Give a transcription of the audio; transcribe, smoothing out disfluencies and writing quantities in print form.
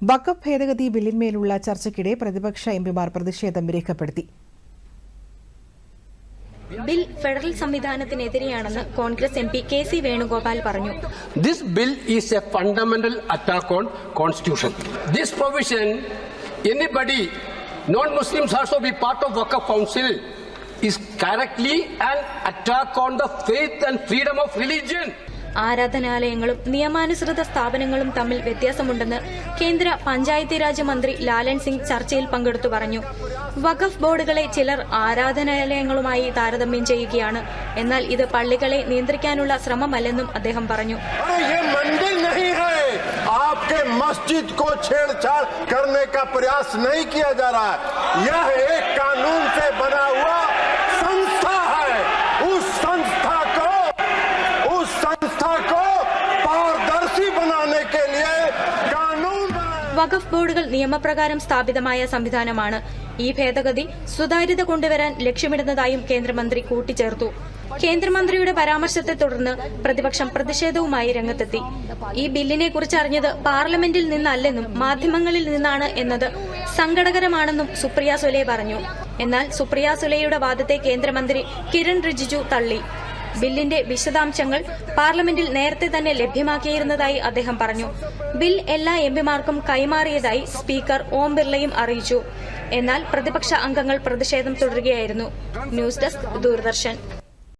വഖഫ് ഭേദഗതി ബില്ലിന്മേലുള്ള ചർച്ചയ്ക്കിടെ പ്രതിപക്ഷ എംപിമാർ പ്രതിഷേധം രേഖപ്പെടുത്തി. ബിൽ ഫെഡറൽ സംവിധാനത്തിനെതിരെയാണെന്ന് കോൺഗ്രസ് എംപി കെ.സി. വേണുഗോപാൽ പറഞ്ഞു. This bill is a fundamental attack on constitution. This provision, anybody, non-Muslims also be part of Waqf Council, is directly an attack on the faith and freedom of religion. ആരാധനാലയങ്ങളും നിയമാനുസൃത സ്ഥാപനങ്ങളും തമ്മിൽ വ്യത്യാസമുണ്ടെന്ന് കേന്ദ്ര പഞ്ചായത്തി രാജ് മന്ത്രി ലാലൻ സിംഗ് ചർച്ചയിൽ പങ്കെടുത്തു പറഞ്ഞു. വഖഫ് ബോർഡുകളെ ചിലർ ആരാധനാലയങ്ങളുമായി താരതമ്യം ചെയ്യുകയാണ്. എന്നാൽ ഇത് പള്ളികളെ നിയന്ത്രിക്കാനുള്ള ശ്രമമല്ലെന്നും അദ്ദേഹം പറഞ്ഞു. आपके मस्जिद को छेड़छाड़ करने का प्रयास नहीं किया जा रहा है. यह एक कानून से बना हुआ संस्था है. उस संस्था को पारदर्शी बनाने के लिए कानून. വഖഫ് ബോർഡുകൾ നിയമപ്രകാരം സ്ഥാപിതമായ സംവിധാനമാണ്. ഈ ഭേദഗതി സുതാര്യത കൊണ്ടുവരാൻ ലക്ഷ്യമിടുന്നതായും കേന്ദ്രമന്ത്രി കൂട്ടിച്ചേർത്തു. കേന്ദ്രമന്ത്രിയുടെ പരാമർശത്തെ തുടർന്ന് പ്രതിപക്ഷം പ്രതിഷേധവുമായി രംഗത്തെത്തി. ഈ ബില്ലിനെ കുറിച്ച് അറിഞ്ഞത് പാർലമെന്റിൽ നിന്നല്ലെന്നും മാധ്യമങ്ങളിൽ നിന്നാണ് എന്നത് സങ്കടകരമാണെന്നും സുപ്രിയ സുലെ പറഞ്ഞു. എന്നാൽ സുപ്രിയ സുലെയുടെ വാദത്തെ കേന്ദ്രമന്ത്രി കിരൺ റിജിജു തള്ളി. ബില്ലിന്റെ വിശദാംശങ്ങൾ പാർലമെന്റിൽ നേരത്തെ തന്നെ ലഭ്യമാക്കിയിരുന്നതായി അദ്ദേഹം പറഞ്ഞു. ബിൽ എല്ലാ എംപിമാർക്കും കൈമാറിയതായി സ്പീക്കർ ഓം ബിർളയും അറിയിച്ചു. എന്നാൽ പ്രതിപക്ഷ അംഗങ്ങൾ പ്രതിഷേധം തുടരുകയായിരുന്നു. News desk, Doordarshan.